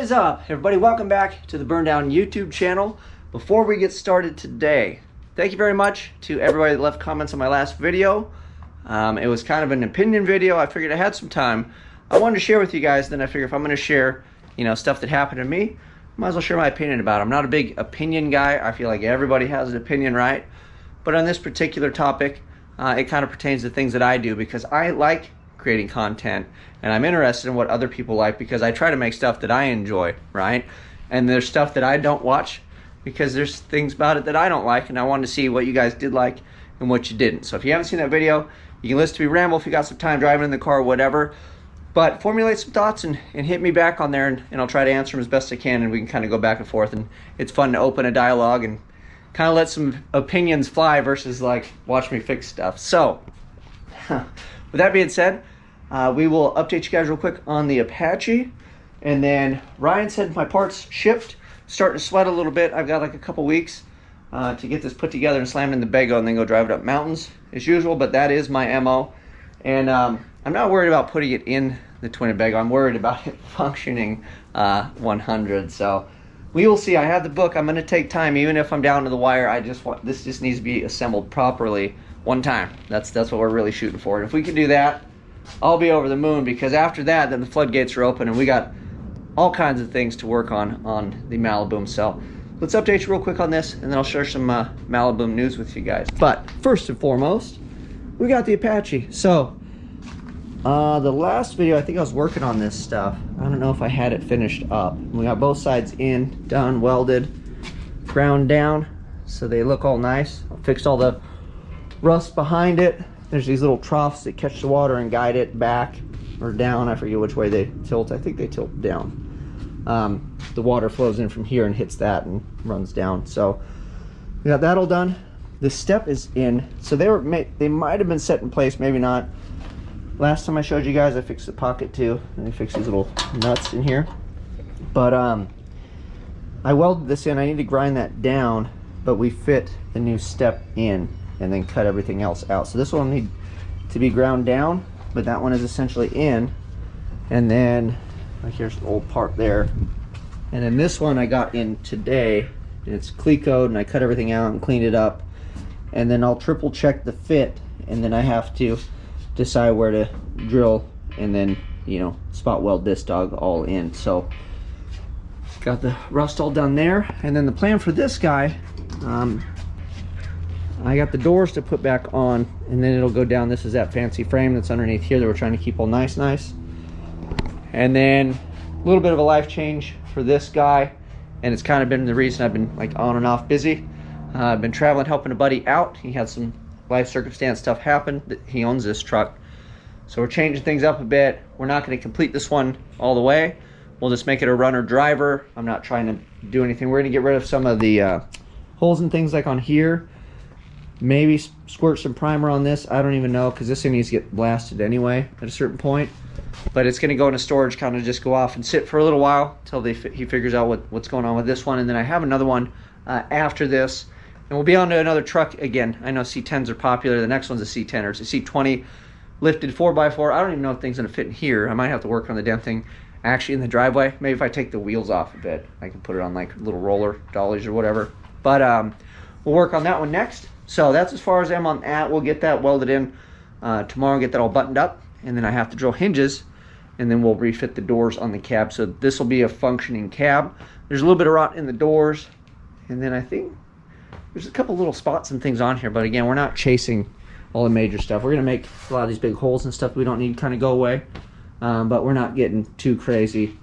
is up, everybody? Welcome back to the Burndown YouTube channel. Before we get started today, thank you very much to everybody that left comments on my last video. It was kind of an opinion video. I figured I had some time. I wanted to share with you guys. Then I figured if I'm going to share, stuff that happened to me, might as well share my opinion about it. I'm not a big opinion guy. I feel like everybody has an opinion, right? But on this particular topic, it kind of pertains to things that I do because I like creating content and I'm interested in what other people like because I try to make stuff that I enjoy, right? And there's stuff that I don't watch because there's things about it that I don't like, and I wanted to see what you guys did like and what you didn't. So if you haven't seen that video, you can listen to me ramble if you got some time driving in the car or whatever. But formulate some thoughts and hit me back on there, and I'll try to answer them as best I can, and we can kind of go back and forth. And it's fun to open a dialogue and kind of let some opinions fly versus like watch me fix stuff. So with that being said, we will update you guys real quick on the Apache. And then Ryan said my parts shipped, starting to sweat a little bit. I've got like a couple weeks to get this put together and slammed in the Bago and then go drive it up mountains as usual, but that is my MO. And I'm not worried about putting it in the twin Bago. I'm worried about it functioning 100. So we will see. I have the book. I'm going to take time, even if I'm down to the wire. This just needs to be assembled properly one time. That's what we're really shooting for. And if we can do that, I'll be over the moon, because after that, then the floodgates are open and we got all kinds of things to work on the Malibu. So let's update you real quick on this, and then I'll share some Malibu news with you guys. But first and foremost, we got the Apache. So the last video, I think I was working on this stuff. I don't know if I had it finished up. We got both sides in, done, welded, ground down, so they look all nice. I fixed all the rust behind it. There's these little troughs that catch the water and guide it back or down. I forget which way they tilt. I think they tilt down. The water flows in from here and hits that and runs down. So we got that all done. The step is in. So they might have been set in place, maybe not. Last time I showed you guys, I fixed the pocket too, and I fixed these little nuts in here. But I welded this in. I need to grind that down, but we fit the new step in and then cut everything else out. So this one will need to be ground down, but that one is essentially in. And then like here's the old part there. And then this one I got in today, and it's Clecoed, and I cut everything out and cleaned it up. And then I'll triple check the fit, and then I have to decide where to drill and then spot weld this dog all in. So got the rust all done there. And then the plan for this guy, I got the doors to put back on, and then it'll go down. This is that fancy frame that's underneath here that we're trying to keep all nice. And then a little bit of a life change for this guy, and it's kind of been the reason I've been like on and off busy. I've been traveling helping a buddy out. He had some life circumstance stuff happen. He owns this truck, so we're changing things up a bit. We're not going to complete this one all the way. We'll just make it a runner driver. I'm not trying to do anything. We're going to get rid of some of the holes and things like on here. Maybe squirt some primer on this. I don't even know, because this thing needs to get blasted anyway at a certain point. But it's going to go into storage, kind of just go off and sit for a little while until he figures out what's going on with this one. And then I have another one after this, and we'll be on to another truck again. I know C10s are popular. The next one's a C10, or it's a C20 lifted 4x4. I don't even know if thing's going to fit in here. I might have to work on the damn thing actually in the driveway. Maybe if I take the wheels off a bit, I can put it on like little roller dollies or whatever. But we'll work on that one next. So that's as far as I'm on that. We'll get that welded in tomorrow, get that all buttoned up, and then I have to drill hinges, and then we'll refit the doors on the cab. So this will be a functioning cab. There's a little bit of rot in the doors, and then I think there's a couple little spots and things on here, but again, we're not chasing all the major stuff. We're gonna make a lot of these big holes and stuff we don't need kind of go away, but we're not getting too crazy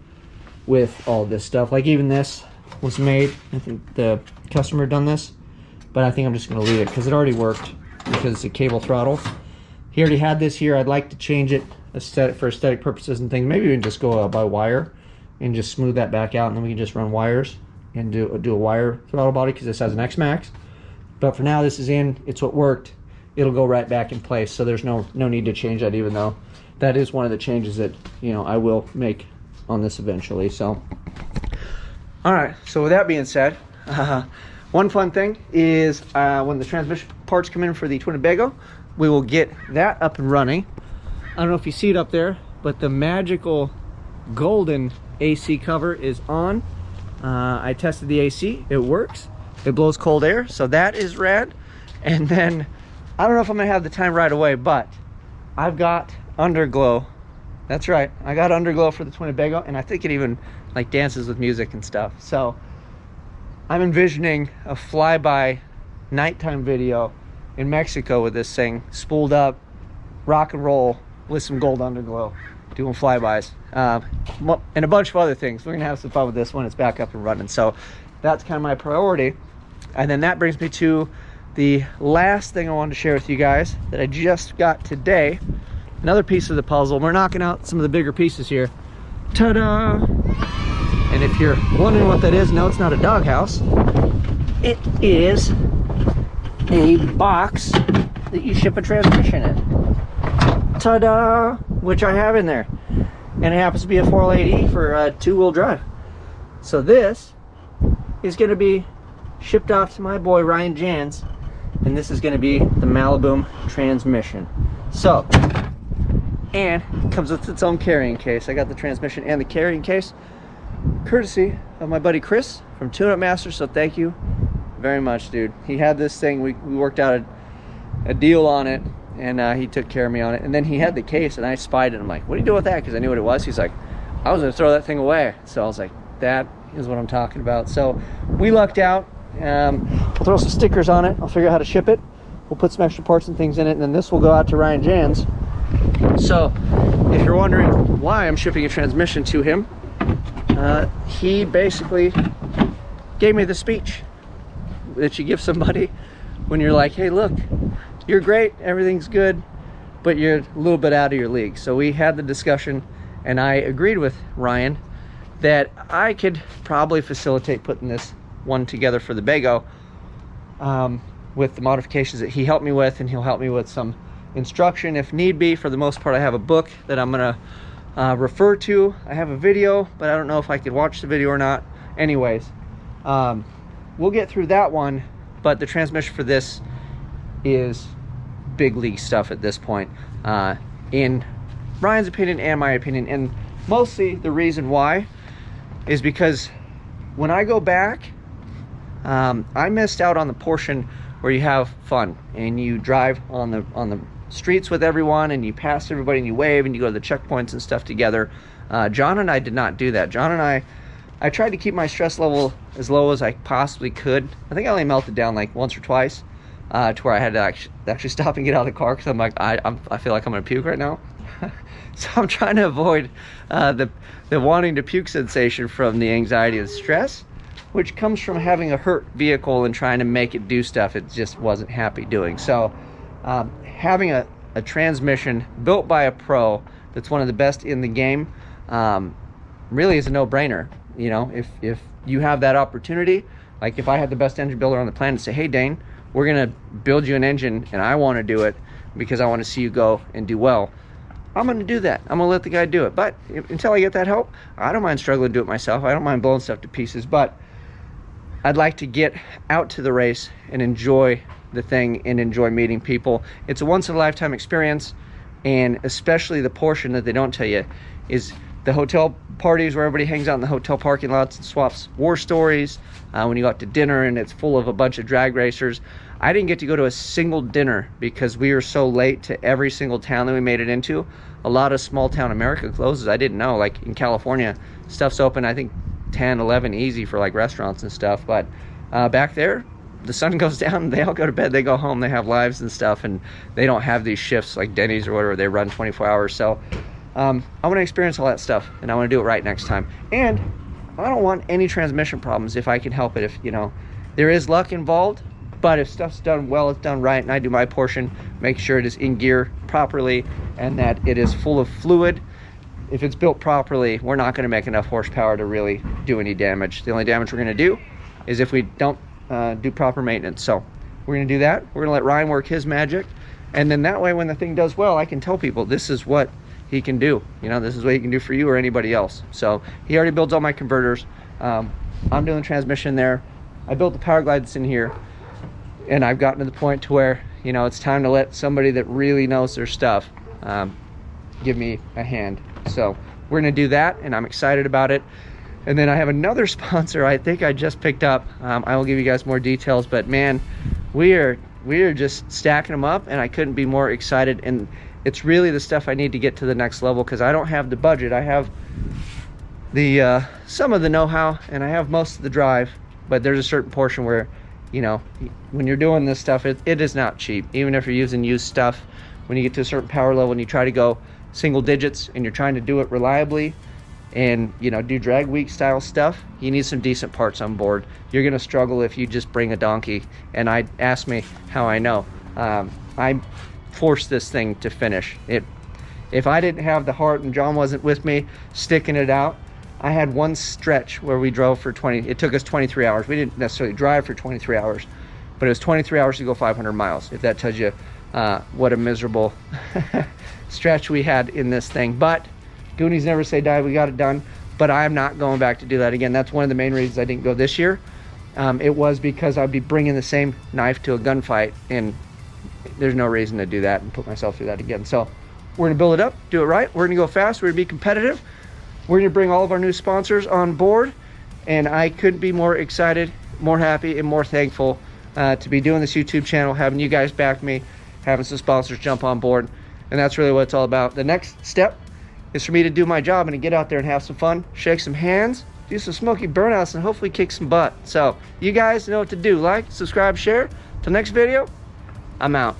with all this stuff. Like even this was made, I think the customer done this, but I think I'm just going to leave it because it already worked, because it's a cable throttle. He already had this here. I'd like to change it for aesthetic purposes and things. Maybe we can just go by wire and just smooth that back out, and then we can just run wires and do a wire throttle body, because this has an X-Max. But for now, this is in. It's what worked. It'll go right back in place, so there's no need to change that, even though that is one of the changes that I will make on this eventually. So all right, so with that being said, one fun thing is when the transmission parts come in for the twin Bago, we will get that up and running. I don't know if you see it up there, but the magical golden AC cover is on. I tested the AC, it works. It blows cold air, so that is rad. And then, I don't know if I'm gonna have the time right away, but I've got underglow. That's right, I got underglow for the Winnebago, and I think it even like dances with music and stuff. So I'm envisioning a flyby nighttime video in Mexico with this thing spooled up, rock and roll with some gold underglow, doing flybys, and a bunch of other things. We're gonna have some fun with this when it's back up and running. So that's kind of my priority. And then that brings me to the last thing I wanted to share with you guys that I just got today. Another piece of the puzzle. We're knocking out some of the bigger pieces here. Ta-da! And if you're wondering what that is, no, it's not a doghouse. It is a box that you ship a transmission in. Ta-da! Which I have in there. And it happens to be a 408E for two-wheel drive. So this is going to be shipped off to my boy Ryan Jans, and this is going to be the Malibu transmission. So, and it comes with its own carrying case. I got the transmission and the carrying case courtesy of my buddy Chris from Tune Up Master, so thank you very much, dude. He had this thing, we worked out a deal on it, and he took care of me on it. And then he had the case, and I spied it. I'm like, what do you do with that? Because I knew what it was. He's like, I was going to throw that thing away. So I was like, that is what I'm talking about. So we lucked out. We'll throw some stickers on it. I'll figure out how to ship it. We'll put some extra parts and things in it, and then this will go out to Ryan Jans. So if you're wondering why I'm shipping a transmission to him, he basically gave me the speech that you give somebody when you're like, hey, look, you're great, everything's good, but you're a little bit out of your league. So we had the discussion, and I agreed with Ryan that I could probably facilitate putting this one together for the Bago with the modifications that he helped me with, and he'll help me with some instruction if need be. For the most part, I have a book that I'm gonna refer to. I have a video, but I don't know if I could watch the video or not. Anyways, we'll get through that one, but the transmission for this is big league stuff at this point, in Ryan's opinion and my opinion. And mostly the reason why is because when I go back, I missed out on the portion where you have fun and you drive on the streets with everyone, and you pass everybody and you wave and you go to the checkpoints and stuff together. John and I did not do that. John and I tried to keep my stress level as low as I possibly could. I think I only melted down like once or twice, to where I had to actually stop and get out of the car, because I'm like, I feel like I'm gonna puke right now. So I'm trying to avoid the wanting to puke sensation from the anxiety and stress, which comes from having a hurt vehicle and trying to make it do stuff it just wasn't happy doing. So having a transmission built by a pro that's one of the best in the game really is a no-brainer. You know, if you have that opportunity, like if I had the best engine builder on the planet say, hey Dane, we're gonna build you an engine and I want to do it because I want to see you go and do well, I'm gonna do that. I'm gonna let the guy do it. But until I get that help, I don't mind struggling to do it myself. I don't mind blowing stuff to pieces, but I'd like to get out to the race and enjoy the thing and enjoy meeting people. It's a once-in-a-lifetime experience, and especially the portion that they don't tell you is the hotel parties where everybody hangs out in the hotel parking lots and swaps war stories. When you go out to dinner and it's full of a bunch of drag racers. I didn't get to go to a single dinner because we were so late to every single town that we made it into. A lot of small town America closes. I didn't know, like in California, stuff's open, I think 10, 11 easy for like restaurants and stuff. But back there, the sun goes down, they all go to bed, they go home, they have lives and stuff, and they don't have these shifts like Denny's or whatever, they run 24 hours. So I want to experience all that stuff, and I want to do it right next time. And I don't want any transmission problems if I can help it. If, you know, there is luck involved, but if stuff's done well, it's done right, and I do my portion, make sure it is in gear properly and that it is full of fluid. If it's built properly, we're not going to make enough horsepower to really do any damage. The only damage we're going to do is if we don't do proper maintenance. So we're going to do that. We're going to let Ryan work his magic, and then that way when the thing does well, I can tell people this is what he can do. You know, this is what he can do for you or anybody else. So he already builds all my converters. I'm doing the transmission there. I built the power glide that's in here, and I've gotten to the point to where, you know, it's time to let somebody that really knows their stuff give me a hand. So we're gonna do that, and I'm excited about it. And then I have another sponsor I think I just picked up. I will give you guys more details, but man, we are just stacking them up, and I couldn't be more excited. And it's really the stuff I need to get to the next level, because I don't have the budget. I have the some of the know-how, and I have most of the drive, but there's a certain portion where, you know, when you're doing this stuff, it is not cheap. Even if you're using used stuff, when you get to a certain power level and you try to go single digits and you're trying to do it reliably and, you know, do drag week style stuff, you need some decent parts on board. You're gonna struggle if you just bring a donkey. And ask me how I know. I forced this thing to finish it. If I didn't have the heart and John wasn't with me sticking it out, I had one stretch where we drove for it took us 23 hours. We didn't necessarily drive for 23 hours, but it was 23 hours to go 500 miles, if that tells you what a miserable stretch we had in this thing. But Goonies never say die, we got it done. But I'm not going back to do that again. That's one of the main reasons I didn't go this year. It was because I'd be bringing the same knife to a gunfight, and there's no reason to do that and put myself through that again. So we're gonna build it up, do it right. We're gonna go fast, we're gonna be competitive. We're gonna bring all of our new sponsors on board, and I couldn't be more excited, more happy, and more thankful to be doing this YouTube channel, having you guys back me, having some sponsors jump on board. And that's really what it's all about. The next step is for me to do my job and to get out there and have some fun, shake some hands, do some smoky burnouts, and hopefully kick some butt. So you guys know what to do. Like, subscribe, share. Till next video, I'm out.